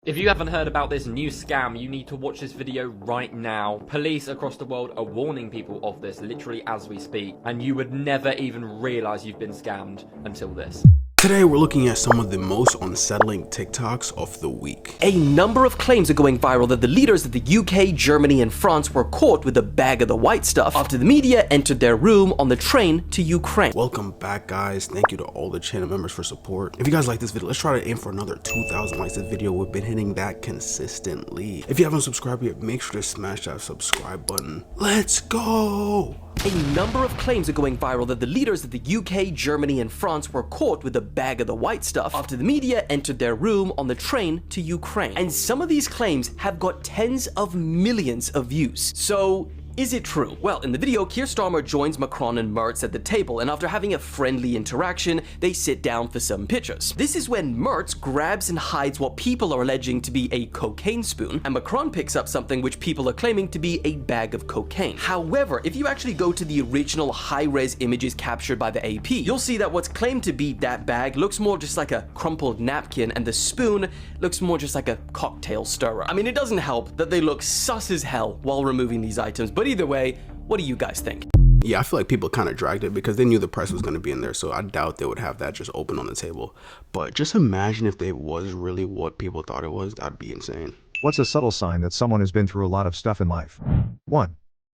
If you haven't heard about this new scam, you need to watch this video right now. Police across the world are warning people of this literally as we speak, and you would never even realize you've been scammed until this. Today we're looking at some of the most unsettling TikToks of the week. A number of claims are going viral that the leaders of the UK, Germany, and France were caught with a bag of the white stuff after the media entered their room on the train to Ukraine. Welcome back, guys. Thank you to all the channel members for support. If you guys like this video, let's try to aim for another 2,000 likes this video. We've been hitting that consistently. If you haven't subscribed yet, make sure to smash that subscribe button. Let's go! A number of claims are going viral that the leaders of the UK, Germany, and France were caught with a bag of the white stuff after the media entered their room on the train to Ukraine. And some of these claims have got tens of millions of views. So, is it true? Well, in the video, Keir Starmer joins Macron and Merz at the table, and after having a friendly interaction, they sit down for some pictures. This is when Merz grabs and hides what people are alleging to be a cocaine spoon, and Macron picks up something which people are claiming to be a bag of cocaine. However, if you actually go to the original high-res images captured by the AP, you'll see that what's claimed to be that bag looks more just like a crumpled napkin, and the spoon looks more just like a cocktail stirrer. I mean, it doesn't help that they look sus as hell while removing these items, but either way, what do you guys think? Yeah, I feel like people kind of dragged it because they knew the price was going to be in there, so I doubt they would have that just open on the table. But just imagine if it was really what people thought it was. That'd be insane. What's a subtle sign that someone has been through a lot of stuff in life? 1.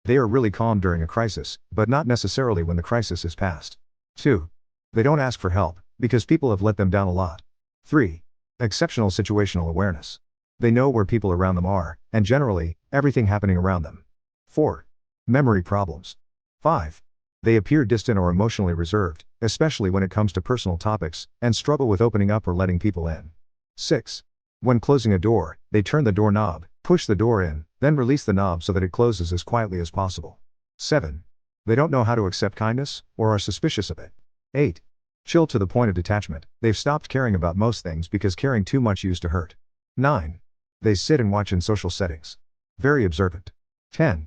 They are really calm during a crisis, but not necessarily when the crisis is past. 2. They don't ask for help, because people have let them down a lot. 3. Exceptional situational awareness. They know where people around them are, and generally, everything happening around them. 4. Memory problems. 5. They appear distant or emotionally reserved, especially when it comes to personal topics, and struggle with opening up or letting people in. 6. When closing a door, they turn the doorknob, push the door in, then release the knob so that it closes as quietly as possible. 7. They don't know how to accept kindness, or are suspicious of it. 8. Chill to the point of detachment. They've stopped caring about most things because caring too much used to hurt. 9. They sit and watch in social settings. Very observant. 10.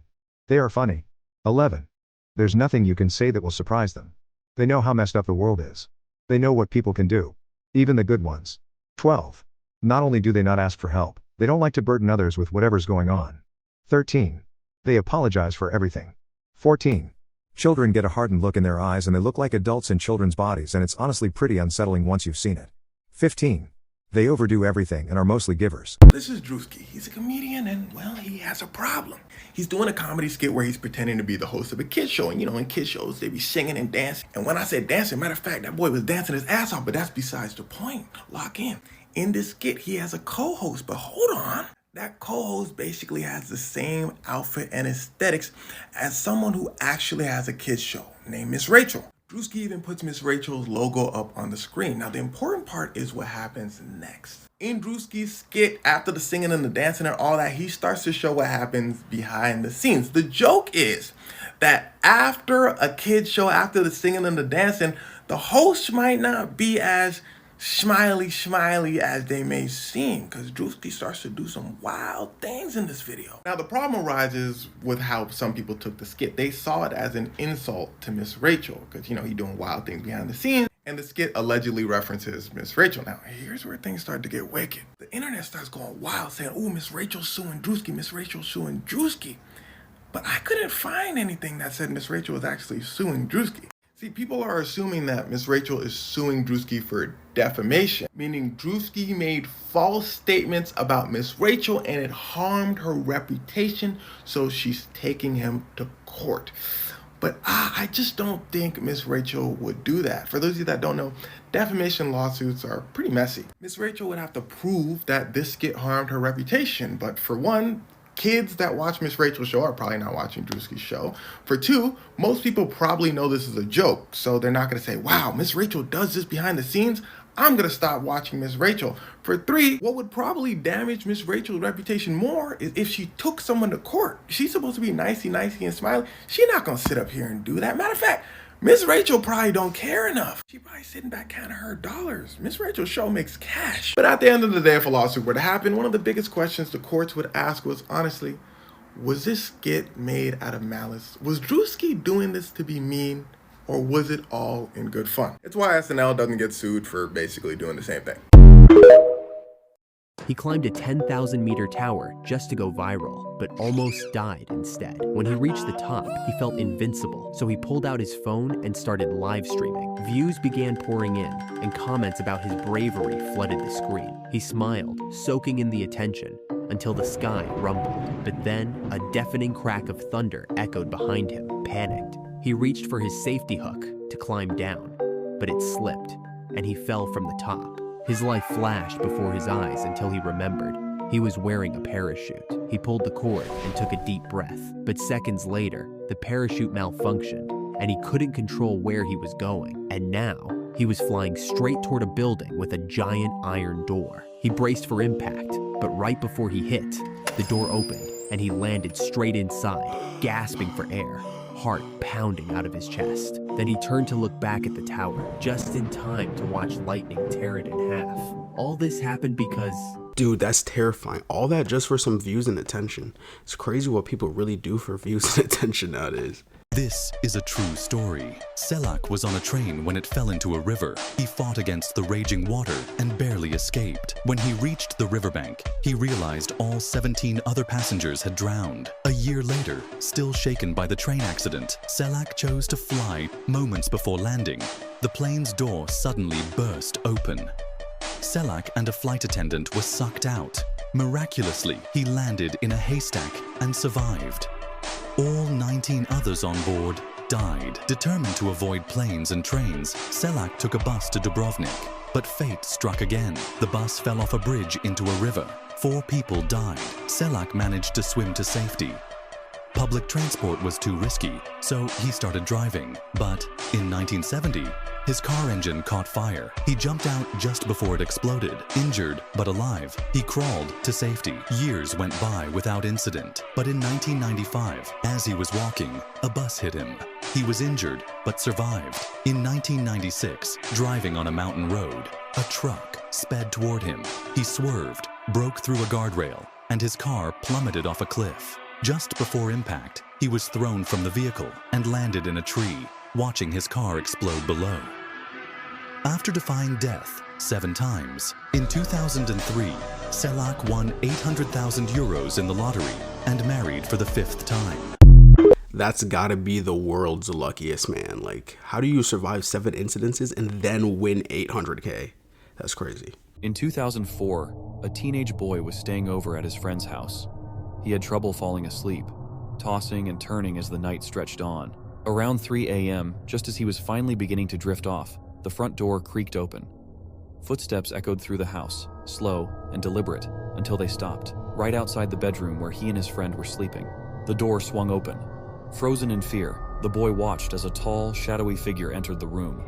They are funny. 11. There's nothing you can say that will surprise them. They know how messed up the world is. They know what people can do. Even the good ones. 12. Not only do they not ask for help, they don't like to burden others with whatever's going on. 13. They apologize for everything. 14. Children get a hardened look in their eyes and they look like adults in children's bodies, and it's honestly pretty unsettling once you've seen it. 15. They overdo everything and are mostly givers. This is Druski. He's a comedian and, well, he has a problem. He's doing a comedy skit where he's pretending to be the host of a kid show. And, you know, in kid shows, they be singing and dancing. And when I said dancing, matter of fact, that boy was dancing his ass off, but that's besides the point. Lock in. In this skit, he has a co-host, but hold on. That co-host basically has the same outfit and aesthetics as someone who actually has a kid show named Miss Rachel. Druski even puts Miss Rachel's logo up on the screen. Now, the important part is what happens next. In Druski's skit, after the singing and the dancing and all that, he starts to show what happens behind the scenes. The joke is that after a kid show, after the singing and the dancing, the host might not be as smiley as they may seem, because Druski starts to do some wild things in this video. Now, the problem arises with how some people took the skit. They saw it as an insult to Miss Rachel, because, you know, he's doing wild things behind the scenes, and the skit allegedly references Miss Rachel. Now, here's where things start to get wicked. The internet starts going wild, saying, oh, Miss Rachel's suing Druski, Miss Rachel's suing Druski. But I couldn't find anything that said Miss Rachel was actually suing Druski. See, people are assuming that Miss Rachel is suing Druski for defamation, meaning Druski made false statements about Miss Rachel and it harmed her reputation, so she's taking him to court. But I just don't think Miss Rachel would do that. For those of you that don't know, defamation lawsuits are pretty messy. Miss Rachel would have to prove that this skit harmed her reputation, but for one, kids that watch Miss Rachel's show are probably not watching Druski's show. For two, most people probably know this is a joke, so they're not going to say, wow, Miss Rachel does this behind the scenes, I'm going to stop watching Miss Rachel. For three, what would probably damage Miss Rachel's reputation more is if she took someone to court. She's supposed to be nicey and smiley. She's not going to sit up here and do that. Matter of fact, Miss Rachel probably don't care enough. She probably sitting back counting her dollars. Miss Rachel's show makes cash. But at the end of the day, if a lawsuit were to happen, one of the biggest questions the courts would ask was, honestly, was this skit made out of malice? Was Druski doing this to be mean, or was it all in good fun? It's why SNL doesn't get sued for basically doing the same thing. He climbed a 10,000-meter tower just to go viral, but almost died instead. When he reached the top, he felt invincible, so he pulled out his phone and started live streaming. Views began pouring in, and comments about his bravery flooded the screen. He smiled, soaking in the attention, until the sky rumbled. But then, a deafening crack of thunder echoed behind him. Panicked, he reached for his safety hook to climb down, but it slipped, and he fell from the top. His life flashed before his eyes until he remembered. He was wearing a parachute. He pulled the cord and took a deep breath, but seconds later, the parachute malfunctioned, and he couldn't control where he was going. And now, he was flying straight toward a building with a giant iron door. He braced for impact, but right before he hit, the door opened, and he landed straight inside, gasping for air, heart pounding out of his chest. Then he turned to look back at the tower, just in time to watch lightning tear it in half. All this happened because... Dude, that's terrifying. All that just for some views and attention. It's crazy what people really do for views and attention nowadays. This is a true story. Selak was on a train when it fell into a river. He fought against the raging water and barely escaped. When he reached the riverbank, he realized all 17 other passengers had drowned. A year later, still shaken by the train accident, Selak chose to fly moments before landing. The plane's door suddenly burst open. Selak and a flight attendant were sucked out. Miraculously, he landed in a haystack and survived. All 19 others on board died. Determined to avoid planes and trains, Selak took a bus to Dubrovnik. But fate struck again. The bus fell off a bridge into a river. 4 people died. Selak managed to swim to safety. Public transport was too risky, so he started driving. But in 1970, his car engine caught fire. He jumped out just before it exploded. Injured but alive, he crawled to safety. Years went by without incident. But in 1995, as he was walking, a bus hit him. He was injured but survived. In 1996, driving on a mountain road, a truck sped toward him. He swerved, broke through a guardrail, and his car plummeted off a cliff. Just before impact, he was thrown from the vehicle and landed in a tree, watching his car explode below. After defying death 7 times, in 2003, Selak won 800,000 euros in the lottery and married for the 5th time. That's gotta be the world's luckiest man. Like, how do you survive 7 incidences and then win 800K? That's crazy. In 2004, a teenage boy was staying over at his friend's house. He had trouble falling asleep, tossing and turning as the night stretched on. Around 3 a.m., just as he was finally beginning to drift off, the front door creaked open. Footsteps echoed through the house, slow and deliberate, until they stopped, right outside the bedroom where he and his friend were sleeping. The door swung open. Frozen in fear, the boy watched as a tall, shadowy figure entered the room.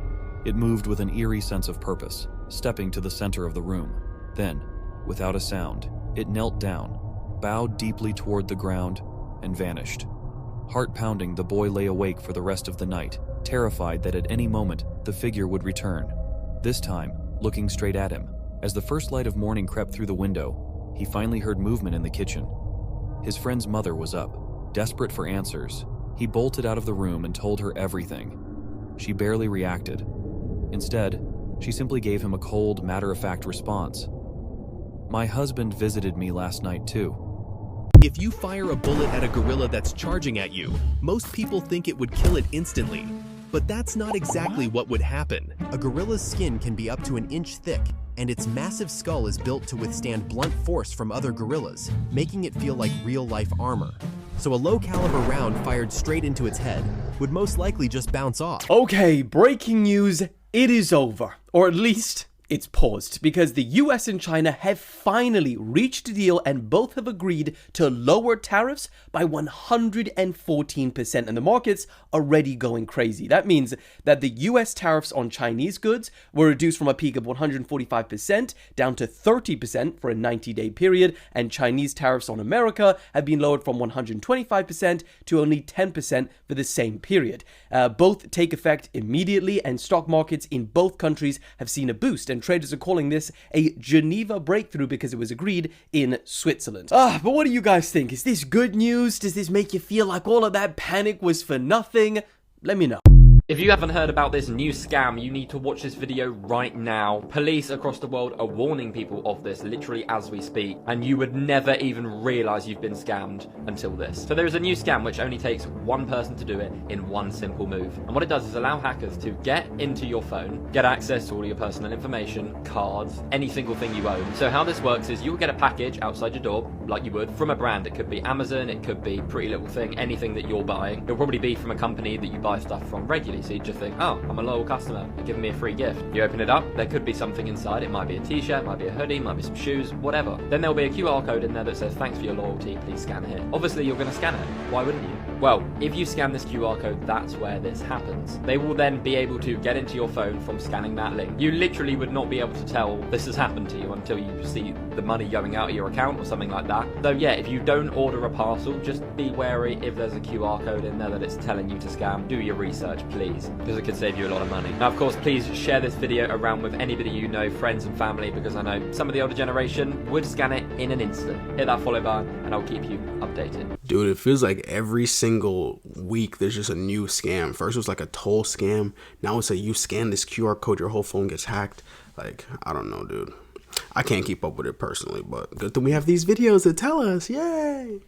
It moved with an eerie sense of purpose, stepping to the center of the room. Then, without a sound, it knelt down, bowed deeply toward the ground, and vanished. Heart pounding, the boy lay awake for the rest of the night, terrified that at any moment the figure would return, this time looking straight at him. As the first light of morning crept through the window, he finally heard movement in the kitchen. His friend's mother was up. Desperate for answers, he bolted out of the room and told her everything. She barely reacted. Instead, she simply gave him a cold, matter-of-fact response. "My husband visited me last night too." If you fire a bullet at a gorilla that's charging at you, most people think it would kill it instantly. But that's not exactly what would happen. A gorilla's skin can be up to an inch thick, and its massive skull is built to withstand blunt force from other gorillas, making it feel like real-life armor. So a low-caliber round fired straight into its head would most likely just bounce off. Okay, breaking news, it is over. Or at least, it's paused, because the US and China have finally reached a deal and both have agreed to lower tariffs by 114%, and the market's already going crazy. That means that the US tariffs on Chinese goods were reduced from a peak of 145% down to 30% for a 90-day period, and Chinese tariffs on America have been lowered from 125% to only 10% for the same period. Both take effect immediately, and stock markets in both countries have seen a boost, and traders are calling this a Geneva breakthrough because it was agreed in Switzerland. But what do you guys think? Is this good news? Does this make you feel like all of that panic was for nothing? Let me know. If you haven't heard about this new scam, you need to watch this video right now. Police across the world are warning people of this literally as we speak, and you would never even realize you've been scammed until this. So there is a new scam which only takes one person to do it in one simple move. And what it does is allow hackers to get into your phone, get access to all your personal information, cards, any single thing you own. So how this works is you'll get a package outside your door, like you would, from a brand. It could be Amazon, it could be Pretty Little Thing, anything that you're buying. It'll probably be from a company that you buy stuff from regularly. So you just think, oh, I'm a loyal customer, they're giving me a free gift. You open it up, there could be something inside. It might be a t-shirt, might be a hoodie, might be some shoes, whatever. Then there'll be a QR code in there that says, thanks for your loyalty, please scan here. Obviously you're going to scan it. Why wouldn't you? Well, if you scan this QR code, that's where this happens. They will then be able to get into your phone from scanning that link. You literally would not be able to tell this has happened to you until you see the money going out of your account or something like that. Though yeah, if you don't order a parcel, just be wary if there's a QR code in there that it's telling you to scam. Do your research, please, because it could save you a lot of money. Now, of course, please share this video around with anybody you know, friends and family, because I know some of the older generation would scan it in an instant. Hit that follow button and I'll keep you updated. Dude, it feels like every single week there's just a new scam. First it was like a toll scam. Now it's a you scan this QR code, your whole phone gets hacked. Like, I don't know, dude. I can't keep up with it personally, but good thing we have these videos to tell us. Yay!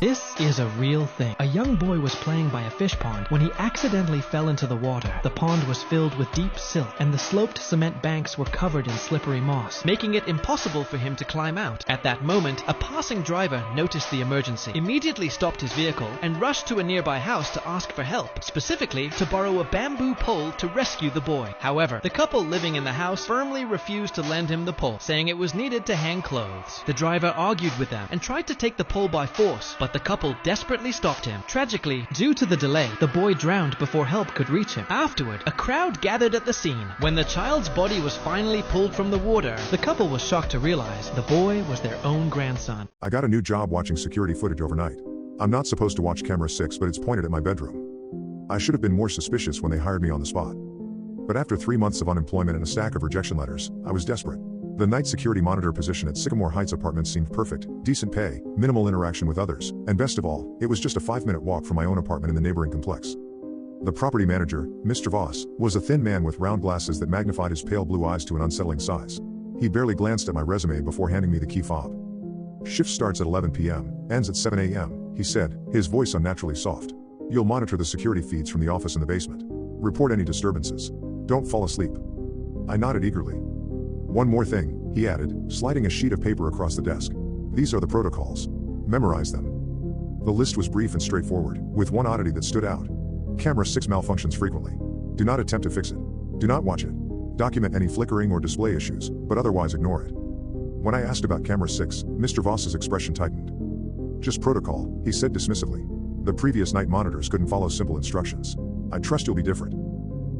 This is a real thing. A young boy was playing by a fish pond when he accidentally fell into the water. The pond was filled with deep silt, and the sloped cement banks were covered in slippery moss, making it impossible for him to climb out. At that moment, a passing driver noticed the emergency, immediately stopped his vehicle, and rushed to a nearby house to ask for help, specifically to borrow a bamboo pole to rescue the boy. However, the couple living in the house firmly refused to lend him the pole, saying it was needed to hang clothes. The driver argued with them and tried to take the pole by force, but the couple desperately stopped him. Tragically, due to the delay, the boy drowned before help could reach him. Afterward, a crowd gathered at the scene. When the child's body was finally pulled from the water, the couple was shocked to realize the boy was their own grandson. I got a new job watching security footage overnight. I'm not supposed to watch camera 6, but it's pointed at my bedroom. I should have been more suspicious when they hired me on the spot. But after 3 months of unemployment and a stack of rejection letters, I was desperate. The night security monitor position at Sycamore Heights apartments seemed perfect, decent pay, minimal interaction with others, and best of all, it was just a 5-minute walk from my own apartment in the neighboring complex. The property manager, Mr. Voss, was a thin man with round glasses that magnified his pale blue eyes to an unsettling size. He barely glanced at my resume before handing me the key fob. Shift starts at 11 p.m., ends at 7 a.m., he said, his voice unnaturally soft. You'll monitor the security feeds from the office in the basement. Report any disturbances. Don't fall asleep. I nodded eagerly. One more thing, he added, sliding a sheet of paper across the desk. These are the protocols. Memorize them. The list was brief and straightforward, with one oddity that stood out. Camera 6 malfunctions frequently. Do not attempt to fix it. Do not watch it. Document any flickering or display issues, but otherwise ignore it. When I asked about camera 6, Mr. Voss's expression tightened. Just protocol, he said dismissively. The previous night monitors couldn't follow simple instructions. I trust you'll be different.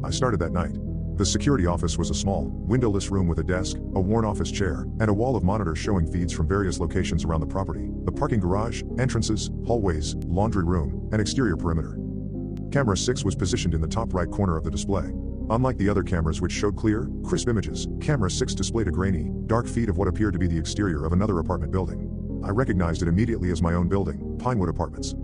I started that night. The security office was a small, windowless room with a desk, a worn office chair, and a wall of monitors showing feeds from various locations around the property: the parking garage, entrances, hallways, laundry room, and exterior perimeter. Camera 6 was positioned in the top right corner of the display. Unlike the other cameras which showed clear, crisp images, Camera 6 displayed a grainy, dark feed of what appeared to be the exterior of another apartment building. I recognized it immediately as my own building, Pinewood Apartments.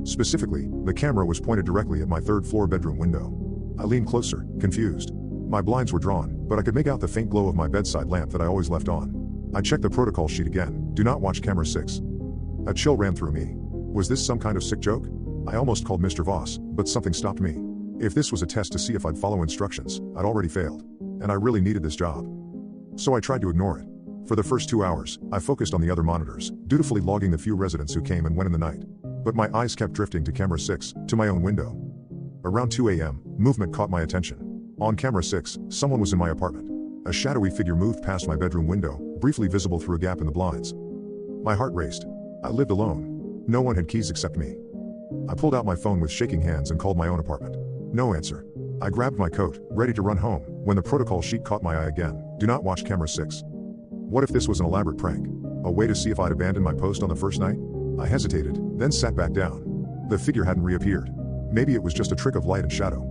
Specifically, the camera was pointed directly at my third-floor bedroom window. I leaned closer, confused. My blinds were drawn, but I could make out the faint glow of my bedside lamp that I always left on. I checked the protocol sheet again. Do not watch camera 6. A chill ran through me. Was this some kind of sick joke? I almost called Mr. Voss, but something stopped me. If this was a test to see if I'd follow instructions, I'd already failed. And I really needed this job. So I tried to ignore it. For the first 2 hours, I focused on the other monitors, dutifully logging the few residents who came and went in the night. But my eyes kept drifting to camera 6, to my own window. Around 2 a.m., movement caught my attention. On camera 6, someone was in my apartment. A shadowy figure moved past my bedroom window, briefly visible through a gap in the blinds. My heart raced. I lived alone. No one had keys except me. I pulled out my phone with shaking hands and called my own apartment. No answer. I grabbed my coat, ready to run home, when the protocol sheet caught my eye again. Do not watch camera 6. What if this was an elaborate prank? A way to see if I'd abandoned my post on the first night? I hesitated, then sat back down. The figure hadn't reappeared. Maybe it was just a trick of light and shadow.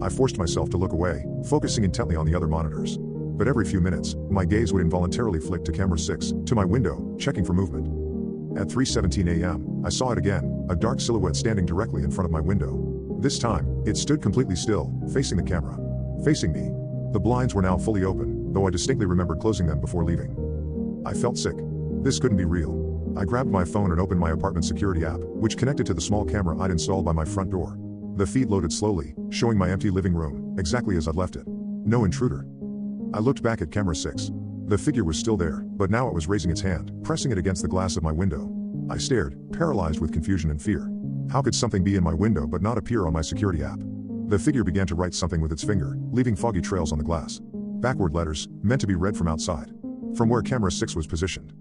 I forced myself to look away, focusing intently on the other monitors. But every few minutes, my gaze would involuntarily flick to camera 6, to my window, checking for movement. At 3:17 a.m., I saw it again, a dark silhouette standing directly in front of my window. This time, it stood completely still, facing the camera. Facing me. The blinds were now fully open, though I distinctly remembered closing them before leaving. I felt sick. This couldn't be real. I grabbed my phone and opened my apartment security app, which connected to the small camera I'd installed by my front door. The feed loaded slowly, showing my empty living room, exactly as I'd left it. No intruder. I looked back at camera 6. The figure was still there, but now it was raising its hand, pressing it against the glass of my window. I stared, paralyzed with confusion and fear. How could something be in my window but not appear on my security app? The figure began to write something with its finger, leaving foggy trails on the glass. Backward letters, meant to be read from outside. From where camera 6 was positioned.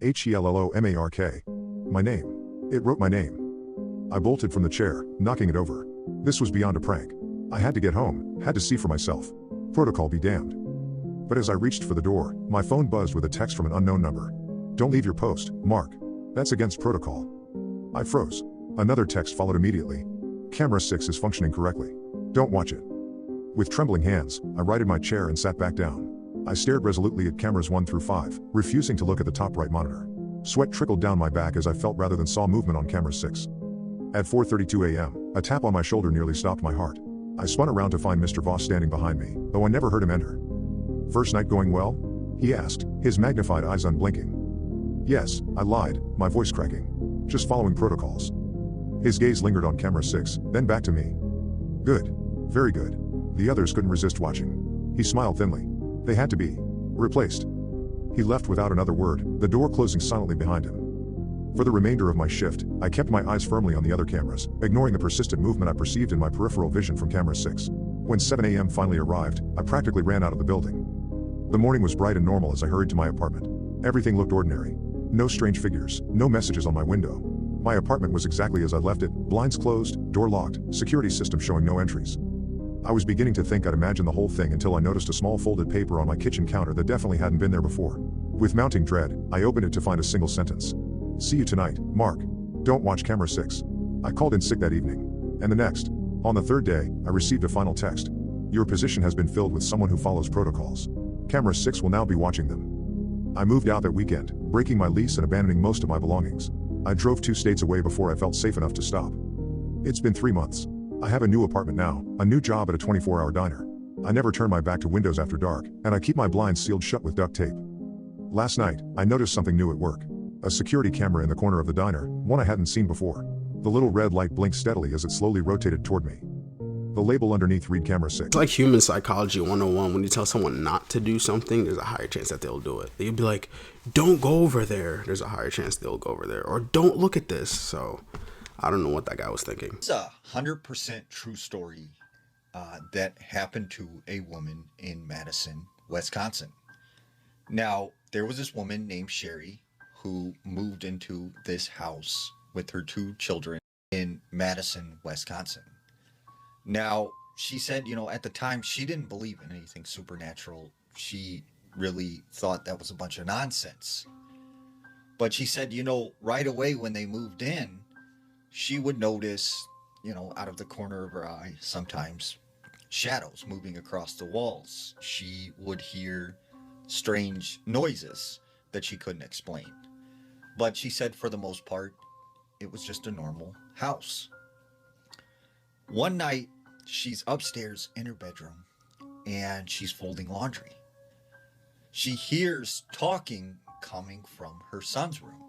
HELLOMARK. My name. It wrote my name. I bolted from the chair, knocking it over. This was beyond a prank. I had to get home, had to see for myself. Protocol be damned. But as I reached for the door, my phone buzzed with a text from an unknown number. Don't leave your post, Mark. That's against protocol. I froze. Another text followed immediately. Camera 6 is functioning correctly. Don't watch it. With trembling hands, I righted my chair and sat back down. I stared resolutely at cameras 1 through 5, refusing to look at the top right monitor. Sweat trickled down my back as I felt rather than saw movement on camera 6. At 4:32 a.m., a tap on my shoulder nearly stopped my heart. I spun around to find Mr. Voss standing behind me, though I never heard him enter. First night going well? He asked, his magnified eyes unblinking. Yes, I lied, my voice cracking. Just following protocols. His gaze lingered on camera 6, then back to me. Good. Very good. The others couldn't resist watching. He smiled thinly. They had to be replaced. He left without another word, the door closing silently behind him. For the remainder of my shift, I kept my eyes firmly on the other cameras, ignoring the persistent movement I perceived in my peripheral vision from camera 6. When 7 a.m. finally arrived, I practically ran out of the building. The morning was bright and normal as I hurried to my apartment. Everything looked ordinary. No strange figures, no messages on my window. My apartment was exactly as I left it, blinds closed, door locked, security system showing no entries. I was beginning to think I'd imagined the whole thing until I noticed a small folded paper on my kitchen counter that definitely hadn't been there before. With mounting dread, I opened it to find a single sentence. See you tonight, Mark. Don't watch camera 6. I called in sick that evening. And the next. On the third day, I received a final text. Your position has been filled with someone who follows protocols. Camera 6 will now be watching them. I moved out that weekend, breaking my lease and abandoning most of my belongings. I drove 2 states away before I felt safe enough to stop. It's been 3 months. I have a new apartment now, a new job at a 24-hour diner. I never turn my back to windows after dark, and I keep my blinds sealed shut with duct tape. Last night, I noticed something new at work. A security camera in the corner of the diner, one I hadn't seen before. The little red light blinked steadily as it slowly rotated toward me. The label underneath read camera 6. It's like human psychology 101. When you tell someone not to do something, there's a higher chance that they'll do it. You'd be like, don't go over there. There's a higher chance they'll go over there. Or don't look at this. So I don't know what that guy was thinking. It's a 100% true story that happened to a woman in Madison, Wisconsin. Now, there was this woman named Sherry who moved into this house with her 2 children in Madison, Wisconsin. Now, she said, at the time, she didn't believe in anything supernatural. She really thought that was a bunch of nonsense. But she said, right away when they moved in, she would notice, out of the corner of her eye, sometimes shadows moving across the walls. She would hear strange noises that she couldn't explain. But she said for the most part, it was just a normal house. One night, she's upstairs in her bedroom and she's folding laundry. She hears talking coming from her son's room.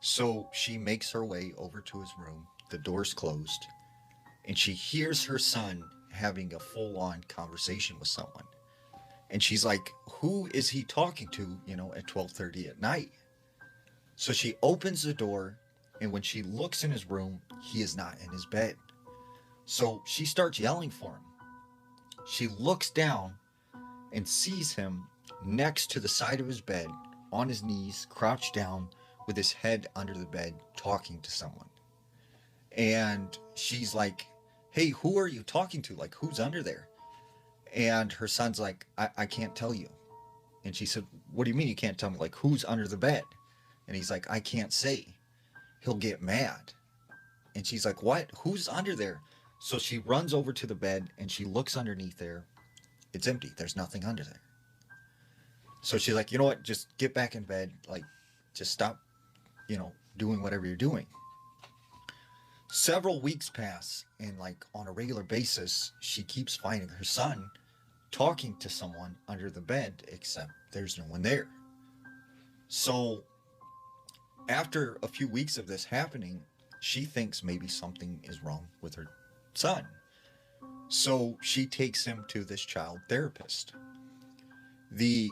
So she makes her way over to his room. The door's closed. and she hears her son having a full-on conversation with someone. And she's like, who is he talking to, you know, at 12:30 at night? So she opens the door, and when she looks in his room, he is not in his bed. So she starts yelling for him. She looks down and sees him next to the side of his bed, on his knees, crouched down, with his head under the bed, talking to someone. And she's like, hey, who are you talking to? Like, who's under there? And her son's like, I can't tell you. And she said, what do you mean you can't tell me? Like, who's under the bed? And he's like, I can't say. He'll get mad. And she's like, what? Who's under there? So she runs over to the bed and she looks underneath there. It's empty. There's nothing under there. So she's like, you know what? Just get back in bed. Like, just stop, you know, doing whatever you're doing. Several weeks pass, and like on a regular basis, she keeps finding her son talking to someone under the bed, except there's no one there. So after a few weeks of this happening, she thinks maybe something is wrong with her son. So she takes him to this child therapist. The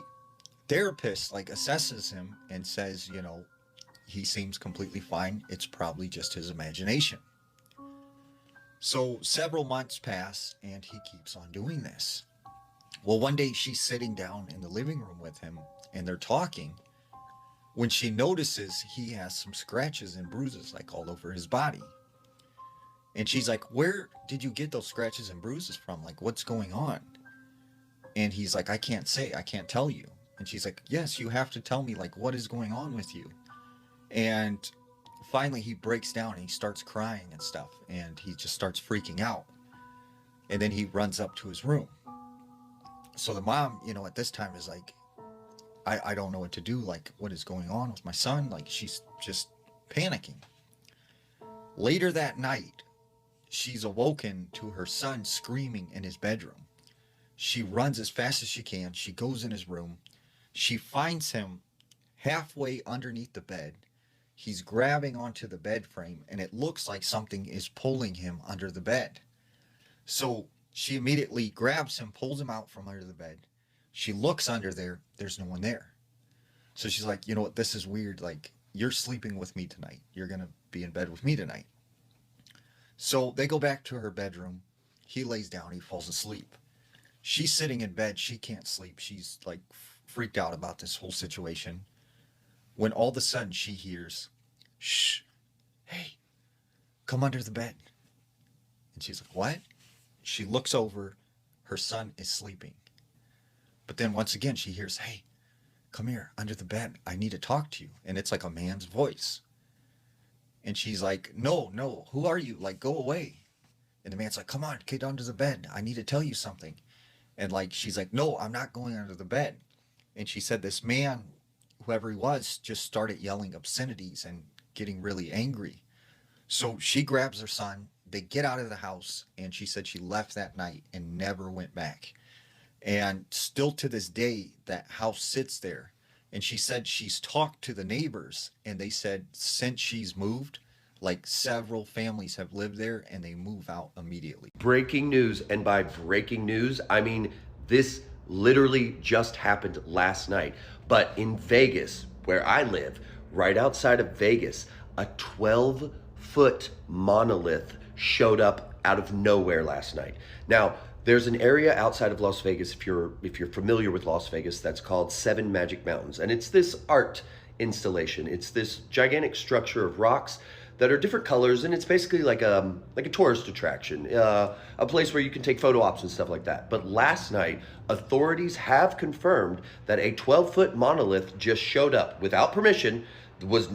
therapist like assesses him and says, you know, he seems completely fine. It's probably just his imagination. So several months pass and he keeps on doing this. Well, one day she's sitting down in the living room with him and they're talking when she notices he has some scratches and bruises like all over his body. And she's like, where did you get those scratches and bruises from? Like, what's going on? And he's like, I can't say, I can't tell you. And she's like, yes, you have to tell me, like, what is going on with you? And finally he breaks down and he starts crying and stuff, and he just starts freaking out. And then he runs up to his room. So the mom, you know, at this time is like, I don't know what to do. Like, what is going on with my son? Like, she's just panicking. Later that night, she's awoken to her son screaming in his bedroom. She runs as fast as she can. She goes in his room. She finds him halfway underneath the bed. He's grabbing onto the bed frame, and it looks like something is pulling him under the bed. So she immediately grabs him, pulls him out from under the bed. She looks under there. There's no one there. So she's like, you know what? This is weird. Like, you're sleeping with me tonight. You're going to be in bed with me tonight. So they go back to her bedroom. He lays down. He falls asleep. She's sitting in bed. She can't sleep. She's like freaked out about this whole situation. When all of a sudden she hears, shh, hey, come under the bed. And she's like, what? She looks over. Her son is sleeping. But then once again, she hears, hey, come here under the bed. I need to talk to you. And it's like a man's voice. And she's like, no, who are you? Like, go away. And the man's like, come on, get under the bed. I need to tell you something. And like, she's like, no, I'm not going under the bed. And she said this man, whoever he was, just started yelling obscenities and getting really angry. So she grabs her son. They get out of the house. And she said she left that night and never went back. And still to this day, that house sits there. And she said she's talked to the neighbors, and they said since she's moved, like several families have lived there and they move out immediately. Breaking news, and by breaking news, I mean this literally just happened last night. But in Vegas, where I live, right outside of Vegas, a 12-foot monolith showed up out of nowhere last night. Now, there's an area outside of Las Vegas, if you're familiar with Las Vegas, that's called Seven Magic Mountains. And it's this art installation. It's this gigantic structure of rocks that are different colors, and it's basically like a tourist attraction, a place where you can take photo ops and stuff like that. But last night, authorities have confirmed that a 12-foot monolith just showed up without permission, was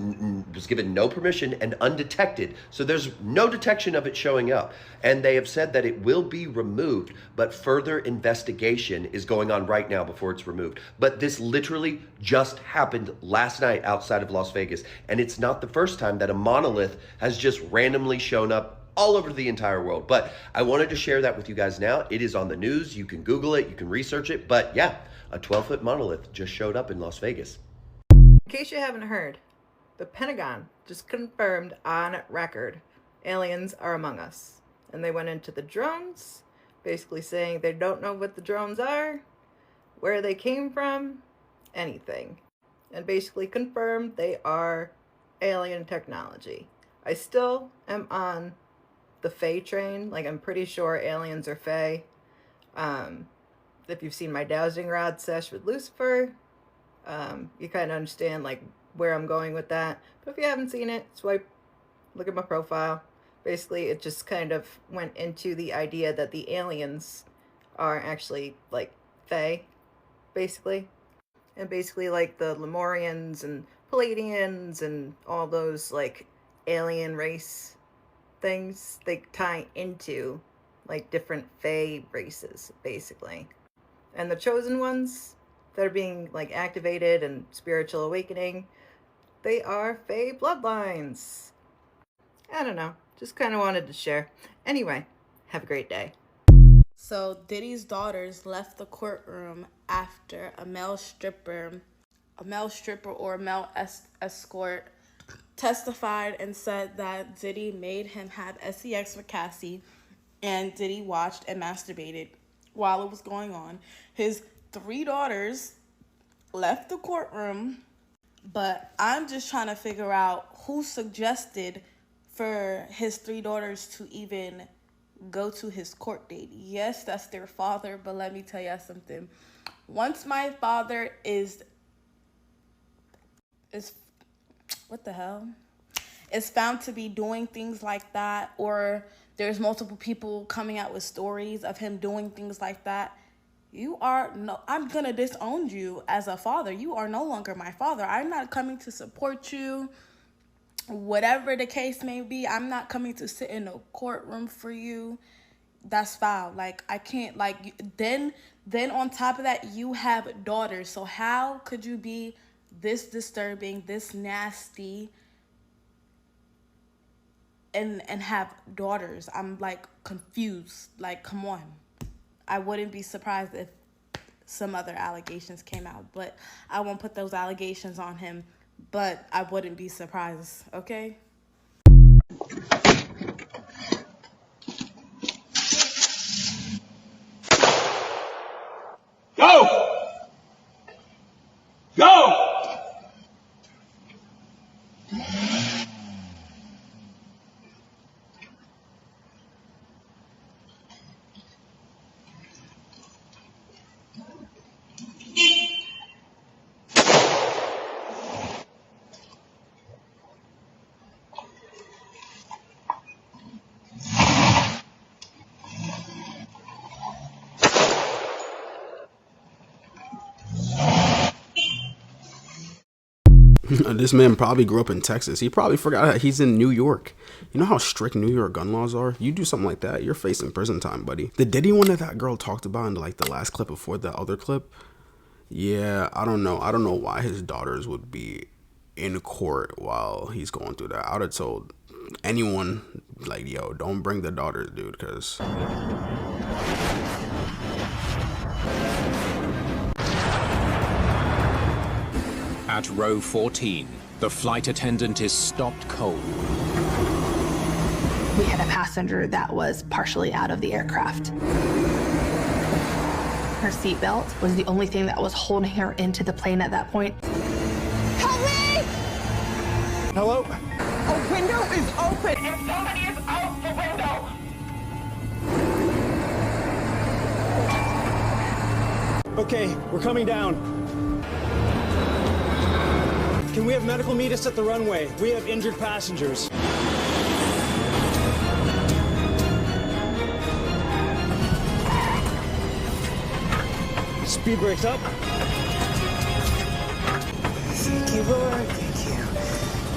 given no permission and undetected. So there's no detection of it showing up. And they have said that it will be removed, but further investigation is going on right now before it's removed. But this literally just happened last night outside of Las Vegas. And it's not the first time that a monolith has just randomly shown up all over the entire world. But I wanted to share that with you guys now. It is on the news. You can Google it, you can research it. But yeah, a 12-foot monolith just showed up in Las Vegas. In case you haven't heard, the Pentagon just confirmed on record aliens are among us. And they went into the drones, basically saying they don't know what the drones are, where they came from, anything. And basically confirmed they are alien technology. I still am on the Fae train. Like, I'm pretty sure aliens are Fae. If you've seen my dowsing rod sesh with Lucifer, you kind of understand like where I'm going with that. But if you haven't seen it, swipe, look at my profile. Basically, it just kind of went into the idea that the aliens are actually like Fae, basically. And basically like the Lemurians and Palladians and all those like alien race things, they tie into like different Fae races, basically. And the chosen ones that are being like activated and spiritual awakening, they are Fae bloodlines. I don't know, just kind of wanted to share. Anyway, have a great day. So Diddy's daughters left the courtroom after a male stripper or male escort testified and said that Diddy made him have sex with Cassie, and Diddy watched and masturbated while it was going on. His 3 daughters left the courtroom, but I'm just trying to figure out who suggested for his 3 daughters to even go to his court date. Yes, that's their father, but let me tell you something. Once my father is what the hell? Is found to be doing things like that, or there's multiple people coming out with stories of him doing things like that, I'm gonna disown you as a father. You are no longer my father. I'm not coming to support you. Whatever the case may be, I'm not coming to sit in a courtroom for you. That's foul. Like, I can't, like, then on top of that, you have daughters. So how could you be this disturbing, this nasty, and have daughters? I'm like confused. Like, come on. I wouldn't be surprised if some other allegations came out, but I won't put those allegations on him, but I wouldn't be surprised, okay? Go! Go! This man probably grew up in Texas. He probably forgot that he's in New York. You know how strict New York gun laws are? You do something like that, you're facing prison time, buddy. The Diddy one that girl talked about in like the last clip before the other clip, yeah, I don't know why his daughters would be in court while he's going through that. I would have told anyone, like, yo, don't bring the daughters, dude, because... At row 14, the flight attendant is stopped cold. We had a passenger that was partially out of the aircraft. Her seatbelt was the only thing that was holding her into the plane at that point. Help me! Hello? A window is open and somebody is out the window! Okay, we're coming down. Can we have medical meet us at the runway? We have injured passengers. Speed brakes up. Thank you, Lord. Thank you.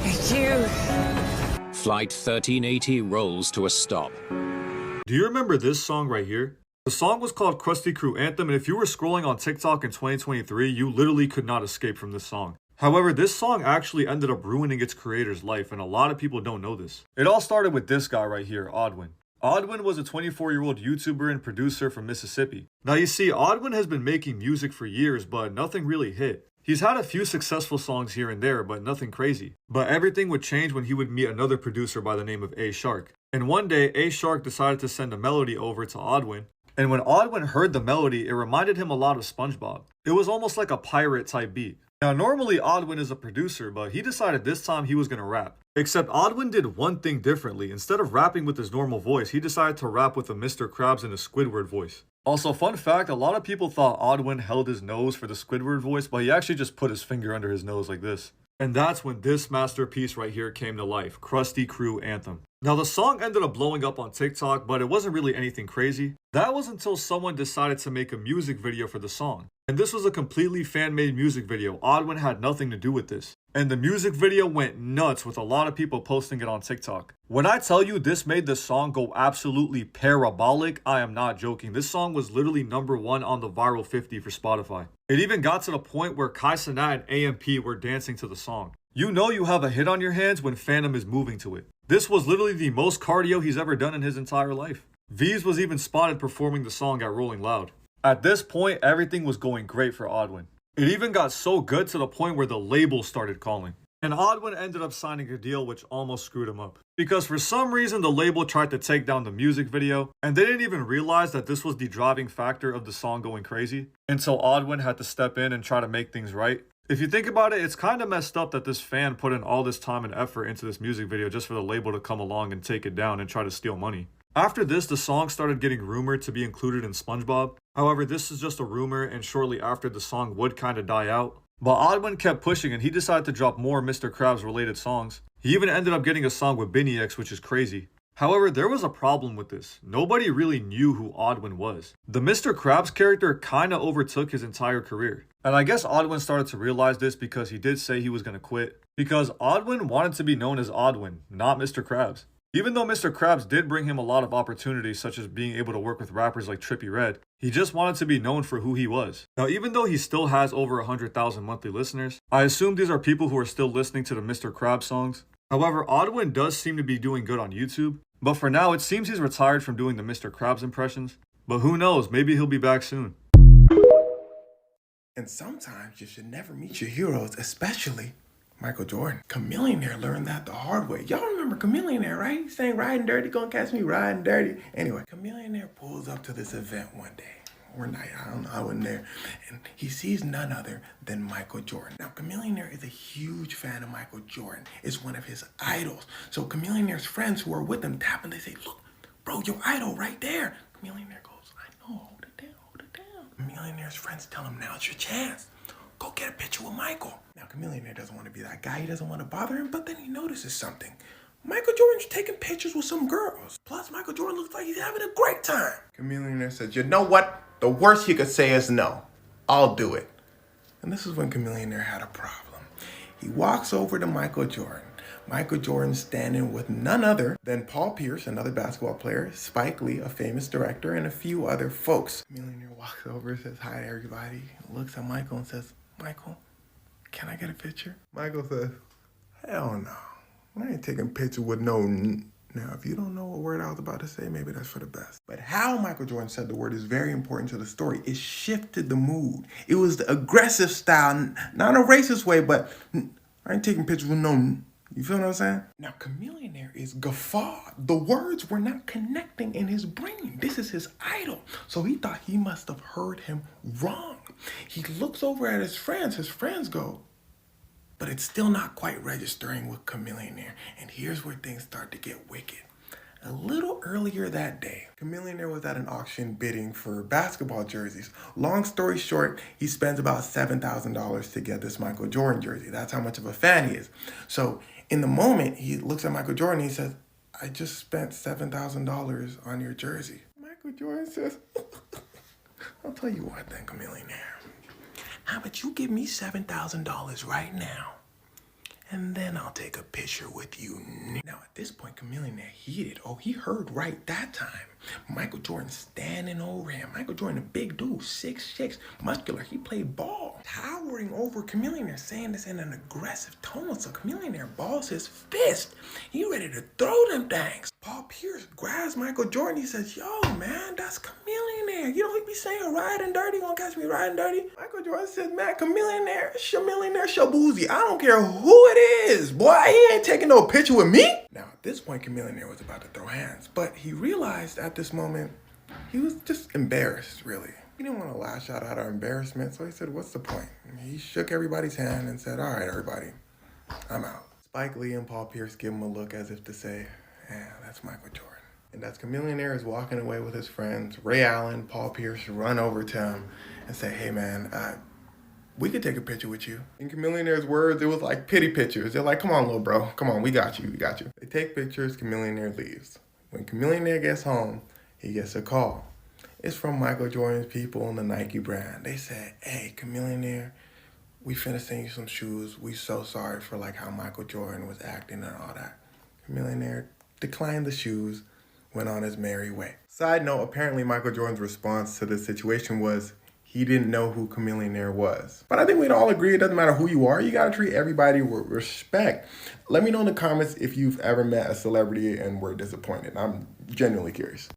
Thank you. Flight 1380 rolls to a stop. Do you remember this song right here? The song was called Krusty Krew Anthem, and if you were scrolling on TikTok in 2023, you literally could not escape from this song. However, this song actually ended up ruining its creator's life, and a lot of people don't know this. It all started with this guy right here, Odwin. Odwin was a 24-year-old YouTuber and producer from Mississippi. Now you see, Odwin has been making music for years, but nothing really hit. He's had a few successful songs here and there, but nothing crazy. But everything would change when he would meet another producer by the name of A Shark. And one day, A Shark decided to send a melody over to Odwin. And when Odwin heard the melody, it reminded him a lot of SpongeBob. It was almost like a pirate type beat. Now normally Odwin is a producer, but he decided this time he was going to rap. Except Odwin did one thing differently. Instead of rapping with his normal voice, he decided to rap with a Mr. Krabs and a Squidward voice. Also, fun fact, a lot of people thought Odwin held his nose for the Squidward voice, but he actually just put his finger under his nose like this. And that's when this masterpiece right here came to life, Krusty Krew Anthem. Now the song ended up blowing up on TikTok, but it wasn't really anything crazy. That was until someone decided to make a music video for the song. And this was a completely fan-made music video. Odwin had nothing to do with this. And the music video went nuts with a lot of people posting it on TikTok. When I tell you this made the song go absolutely parabolic, I am not joking. This song was literally #1 on the Viral 50 for Spotify. It even got to the point where Kai Cenat and AMP were dancing to the song. You know you have a hit on your hands when Phantom is moving to it. This was literally the most cardio he's ever done in his entire life. V's was even spotted performing the song at Rolling Loud. At this point, everything was going great for Odwin. It even got so good to the point where the label started calling. And Odwin ended up signing a deal which almost screwed him up. Because for some reason the label tried to take down the music video, and they didn't even realize that this was the driving factor of the song going crazy, until Odwin had to step in and try to make things right. If you think about it, it's kind of messed up that this fan put in all this time and effort into this music video just for the label to come along and take it down and try to steal money. After this, the song started getting rumored to be included in SpongeBob. However, this is just a rumor, and shortly after the song would kind of die out. But Odwin kept pushing and he decided to drop more Mr. Krabs related songs. He even ended up getting a song with Binny X, which is crazy. However, there was a problem with this. Nobody really knew who Odwin was. The Mr. Krabs character kinda overtook his entire career. And I guess Odwin started to realize this because he did say he was gonna quit. Because Odwin wanted to be known as Odwin, not Mr. Krabs. Even though Mr. Krabs did bring him a lot of opportunities, such as being able to work with rappers like Trippie Redd, he just wanted to be known for who he was. Now, even though he still has over 100,000 monthly listeners, I assume these are people who are still listening to the Mr. Krabs songs. However, Odwin does seem to be doing good on YouTube, but for now, it seems he's retired from doing the Mr. Krabs impressions. But who knows, maybe he'll be back soon. And sometimes you should never meet your heroes, especially Michael Jordan. Chameleonaire learned that the hard way. Y'all remember Chameleonaire, right? He's saying riding dirty, gonna catch me riding dirty. Anyway, Chameleonaire pulls up to this event one day, or night, I don't know, I wasn't there. And he sees none other than Michael Jordan. Now, Chameleonaire is a huge fan of Michael Jordan. It's one of his idols. So Chameleonaire's friends who are with him tap and they say, look, bro, your idol right there. Chameleonaire goes, I know, hold it down, hold it down. Chameleonaire's friends tell him, now's your chance. Go get a picture with Michael. Now, Chameleonaire doesn't want to be that guy. He doesn't want to bother him, but then he notices something. Michael Jordan's taking pictures with some girls. Plus, Michael Jordan looks like he's having a great time. Chameleonaire says, you know what? The worst you could say is no. I'll do it. And this is when Chameleonaire had a problem. He walks over to Michael Jordan. Michael Jordan's standing with none other than Paul Pierce, another basketball player, Spike Lee, a famous director, and a few other folks. Chameleonaire walks over, says hi to everybody, looks at Michael and says, Michael, can I get a picture? Michael says, hell no. I ain't taking pictures with no Now, if you don't know what word I was about to say, maybe that's for the best. But how Michael Jordan said the word is very important to the story. It shifted the mood. It was the aggressive style, not in a racist way, but I ain't taking pictures with no. You feel what I'm saying? Now, Chameleonaire is guffawed. The words were not connecting in his brain. This is his idol. So he thought he must have heard him wrong. He looks over at his friends. His friends go, but it's still not quite registering with Chameleonaire. And here's where things start to get wicked. A little earlier that day, Chameleonaire was at an auction bidding for basketball jerseys. Long story short, he spends about $7,000 to get this Michael Jordan jersey. That's how much of a fan he is. So in the moment, he looks at Michael Jordan and he says, I just spent $7,000 on your jersey. Michael Jordan says, I'll tell you what then, Chameleonaire. How about you give me $7,000 right now, and then I'll take a picture with you. Now at this point, Chameleon heated. Oh, he heard right that time. Michael Jordan standing over him. Michael Jordan, a big dude, 6'6", muscular. He played ball, towering over Chameleon, saying this in an aggressive tone. So Chameleon balls his fist. He ready to throw them things. Paul Pierce grabs Michael Jordan. He says, "Yo, man, that's Chameleon. You know he be saying riding dirty. Gonna catch me riding dirty." Michael Jordan says, "Man, Chameleon, Shabuzi. I don't care who it is, boy. He ain't taking no picture with me." Now at this point, Chameleon was about to throw hands, but he realized at this moment he was just embarrassed. Really, he didn't want to lash out of embarrassment, so he said, "What's the point?" He shook everybody's hand and said, "All right, everybody, I'm out." Spike Lee and Paul Pierce give him a look as if to say, "Yeah, that's Michael Jordan." And as Chameleon is walking away with his friends, Ray Allen, Paul Pierce run over to him and say, "Hey man, we could take a picture with you." In Chameleon's words, it was like pity pictures. They're like, "Come on, little bro, come on, we got you, we got you." They take pictures, Chameleon leaves. When Chameleon gets home, he gets a call. It's from Michael Jordan's people in the Nike brand. They said, "Hey, Chameleon, we finna send you some shoes. We so sorry for like how Michael Jordan was acting and all that." Chameleon declined the shoes, went on his merry way. Side note, apparently Michael Jordan's response to this situation was he didn't know who Chameleon was. But I think we'd all agree it doesn't matter who you are, you gotta treat everybody with respect. Let me know in the comments if you've ever met a celebrity and were disappointed. I'm genuinely curious.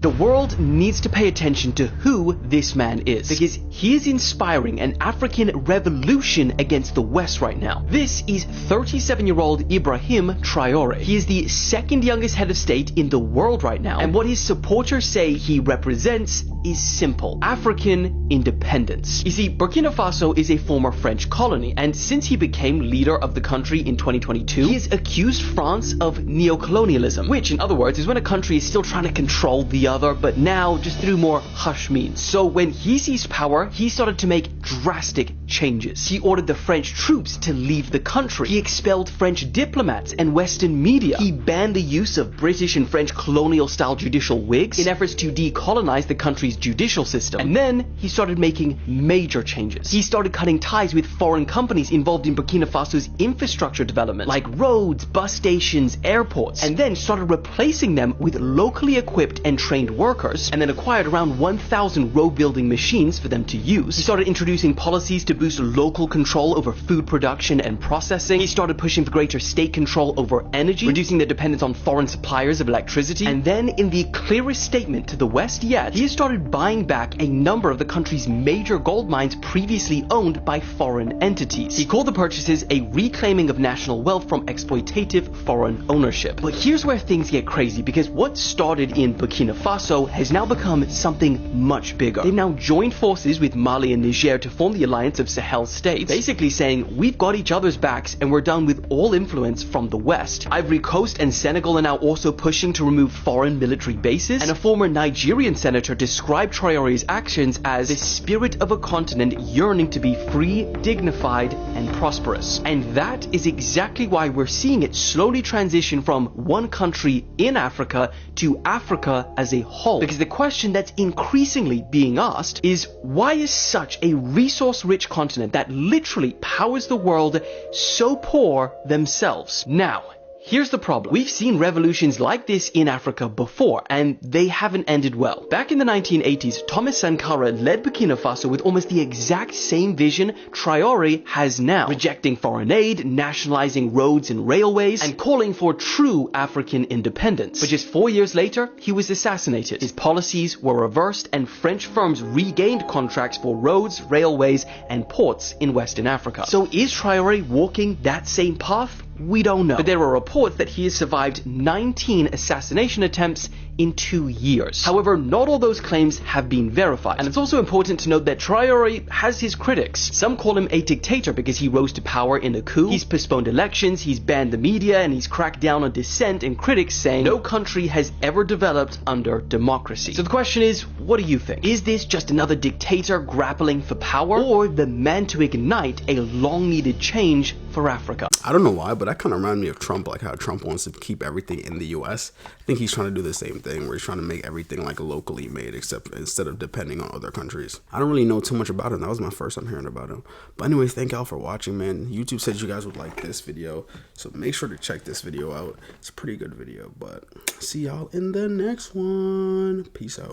The world needs to pay attention to who this man is, because he is inspiring an African revolution against the West right now. This is 37-year-old Ibrahim Traore. He is the second youngest head of state in the world right now, and what his supporters say he represents is simple: African independence. You see, Burkina Faso is a former French colony, and since he became leader of the country in 2022, he has accused France of neocolonialism, which in other words is when a country is still trying to control the other, but now just through more hush means. So when he seized power, he started to make drastic changes. He ordered the French troops to leave the country. He expelled French diplomats and Western media. He banned the use of British and French colonial-style judicial wigs in efforts to decolonize the country's judicial system. And then he started making major changes. He started cutting ties with foreign companies involved in Burkina Faso's infrastructure development, like roads, bus stations, airports, and then started replacing them with locally equipped and trained workers, and then acquired around 1,000 road building machines for them to use. He started introducing policies to boost local control over food production and processing. He started pushing for greater state control over energy, reducing the dependence on foreign suppliers of electricity. And then, in the clearest statement to the West yet, he started buying back a number of the country's major gold mines previously owned by foreign entities. He called the purchases a reclaiming of national wealth from exploitative foreign ownership. But here's where things get crazy, because what started in Burkina Faso has now become something much bigger. They've now joined forces with Mali and Niger to form the Alliance of Sahel States, basically saying we've got each other's backs and we're done with all influence from the West. Ivory Coast and Senegal are now also pushing to remove foreign military bases, and a former Nigerian senator described Traore's actions as the spirit of a continent yearning to be free, dignified, and prosperous. And that is exactly why we're seeing it slowly transition from one country in Africa to Africa as a whole. Because the question that's increasingly being asked is, why is such a resource-rich continent that literally powers the world so poor themselves? Now, here's the problem. We've seen revolutions like this in Africa before, and they haven't ended well. Back in the 1980s, Thomas Sankara led Burkina Faso with almost the exact same vision Traore has now, rejecting foreign aid, nationalizing roads and railways, and calling for true African independence. But just 4 years later, he was assassinated. His policies were reversed, and French firms regained contracts for roads, railways, and ports in Western Africa. So is Traore walking that same path? We don't know. But there are reports that he has survived 19 assassination attempts in 2 years. However, not all those claims have been verified. And it's also important to note that Traore has his critics. Some call him a dictator because he rose to power in a coup. He's postponed elections, he's banned the media, and he's cracked down on dissent, and critics saying no country has ever developed under democracy. So the question is, what do you think? Is this just another dictator grappling for power, or the man to ignite a long-needed change for Africa? I don't know why, but that kind of reminded me of Trump, like how Trump wants to keep everything in the US. I think he's trying to do the same thing, where he's trying to make everything like locally made, except instead of depending on other countries. I don't really know too much about him. That was my first time hearing about him. But anyways, thank y'all for watching, man. YouTube said you guys would like this video, so make sure to check this video out. It's a pretty good video, but see y'all in the next one. Peace out.